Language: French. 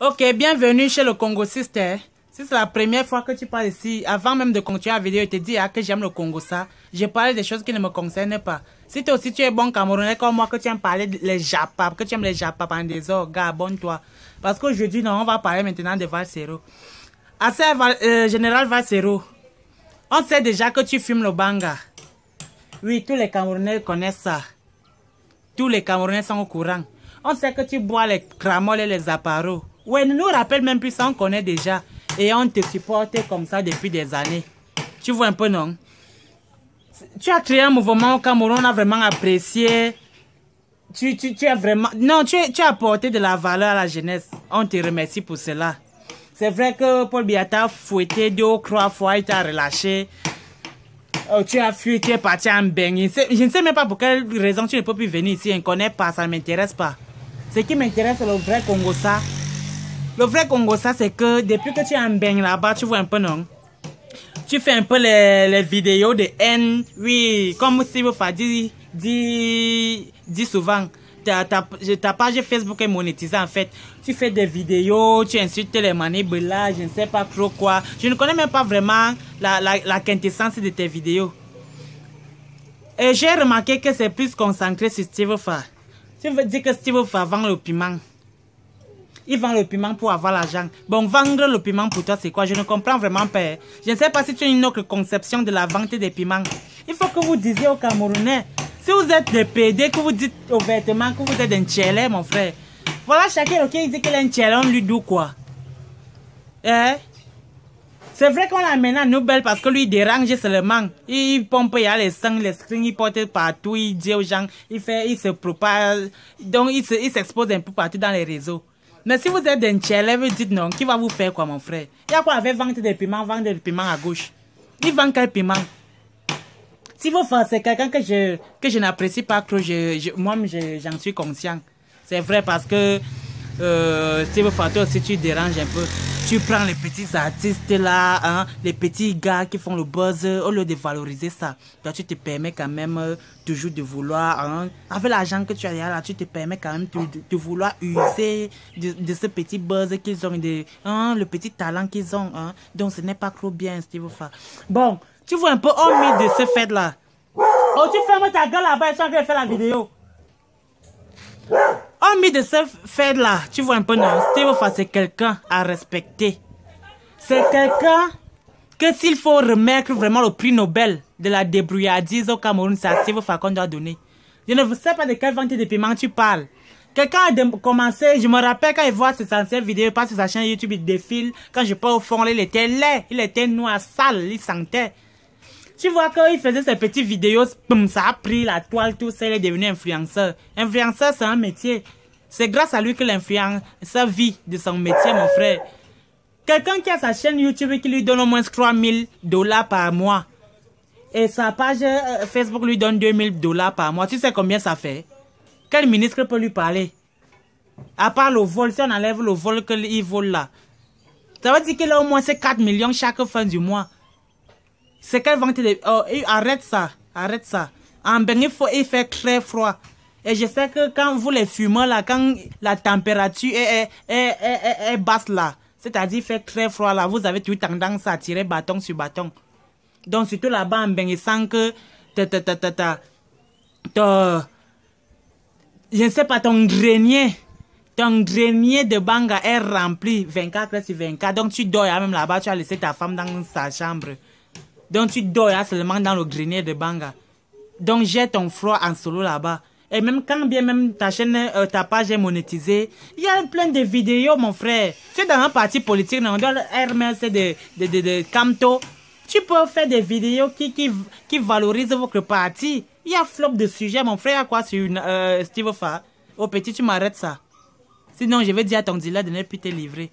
Ok, bienvenue chez le Congo Sister. Si c'est la première fois que tu parles ici, avant même de continuer la vidéo, je te dis que j'aime le Congo ça. Je parle des choses qui ne me concernent pas. Si toi aussi tu es bon Camerounais comme moi, que tu aimes parler les Japap, que tu aimes les Japap en désordre, gars, abonne-toi. Parce qu'aujourd'hui, non, on va parler maintenant de Valsero. Général Valsero, on sait déjà que tu fumes le banga. Oui, tous les Camerounais connaissent ça. Tous les Camerounais sont au courant. On sait que tu bois les cramoles et les appareaux. Ouais, ne nous rappelle même plus ça, on connaît déjà. Et on te supporte comme ça depuis des années. Tu vois un peu, non? Tu as créé un mouvement au Cameroun, on a vraiment apprécié. Tu as vraiment... Non, tu as apporté de la valeur à la jeunesse. On te remercie pour cela. C'est vrai que Paul Biya t'a fouetté 2 ou 3 fois, il t'a relâché. Oh, tu as fui, tu es parti en bain. Je ne sais même pas pour quelle raison tu ne peux plus venir ici. Je ne connais pas, ça ne m'intéresse pas. Ce qui m'intéresse, c'est le vrai Congo ça. Le vrai Congo ça, c'est que depuis que tu es en bain là-bas, tu vois un peu, non? Tu fais un peu les vidéos de haine. Oui, comme Steve Fa dit souvent. Ta page Facebook est monétisée en fait. Tu fais des vidéos, tu insultes les manibulages, je ne sais pas trop quoi. Je ne connais même pas vraiment la quintessence de tes vidéos. Et j'ai remarqué que c'est plus concentré sur Steve Fa. Tu veux dire que Steve Fa vend le piment. Il vend le piment pour avoir l'argent. Bon, vendre le piment pour toi, c'est quoi? Je ne comprends vraiment pas. Je ne sais pas si tu as une autre conception de la vente des piments. Il faut que vous disiez aux Camerounais. Si vous êtes des PD, que vous dites ouvertement que vous êtes un tchélé, mon frère. Voilà, chacun qui dit qu'il est un tchélé, on lui dit quoi? C'est vrai qu'on l'amène à Nobel parce que lui il dérange seulement. Il pompe, il y a les sangs, les screens, il porte partout, il dit aux gens, il se propage. Donc il s'expose un peu partout dans les réseaux. Mais si vous êtes un tchélé, vous dites non, qui va vous faire quoi, mon frère? Il y a quoi avec vendre des piments, vendre des piments à gauche? Il vend quel piment? Si vous faites, c'est quelqu'un que je n'apprécie pas trop, moi-même j'en suis conscient. C'est vrai parce que si vous faites aussi, tu déranges un peu. Tu prends les petits artistes là, hein, les petits gars qui font le buzz, au lieu de valoriser ça. Toi, tu te permets quand même toujours de vouloir, hein, avec l'argent que tu as là, tu te permets quand même de vouloir user de ce petit buzz qu'ils ont, le petit talent qu'ils ont. Hein. Donc, ce n'est pas trop bien, Steve Fa. Bon, tu vois un peu, hormis de ce fait là. Oh, tu fermes ta gueule là-bas et tu vas faire la vidéo. Hormis de ce fait là, tu vois un peu, non, Steve Fa, c'est quelqu'un à respecter. C'est quelqu'un que s'il faut remettre vraiment le prix Nobel de la débrouillardise au Cameroun, c'est à Steve Fa qu'on doit donner. Je ne sais pas de quelle vente de piment tu parles. Quelqu'un a commencé, je me rappelle quand il voit ses anciennes vidéos, pas sur sa chaîne YouTube, il défile. Quand je pars au fond, il était laid, il était noir, sale, il sentait. Tu vois qu'il faisait ses petites vidéos, ça a pris la toile, tout ça, il est devenu influenceur. Influenceur, c'est un métier. C'est grâce à lui que l'influenceur vit de son métier, mon frère. Quelqu'un qui a sa chaîne YouTube qui lui donne au moins 3000 $ par mois. Et sa page Facebook lui donne 2000 $ par mois. Tu sais combien ça fait? Quel ministre peut lui parler? À part le vol, si on enlève le vol qu'il vole là. Ça veut dire qu'il a au moins 4 millions chaque fin du mois. C'est quelle vente de... Oh, arrête ça, arrête ça. En bain, il fait très froid. Et je sais que quand vous les fumez là, quand la température est basse là, c'est-à-dire il fait très froid là, vous avez toujours tendance à tirer bâton sur bâton. Donc surtout là-bas en bain, il sent que... je ne sais pas, ton grenier de banga est rempli 24 sur 24. Donc tu dors même là-bas, tu as laissé ta femme dans sa chambre. Donc tu dors seulement dans le grenier de banga. Donc j'ai ton froid en solo là-bas. Et même quand bien même ta chaîne, ta page est monétisée, il y a plein de vidéos, mon frère. Tu es dans un parti politique, on doit RMS de Camto. Tu peux faire des vidéos qui valorisent votre parti. Il y a flop de sujets, mon frère, à quoi sur Steve Fa. Oh petit, tu m'arrêtes ça. Sinon, je vais dire à ton dealer de ne plus te livrer.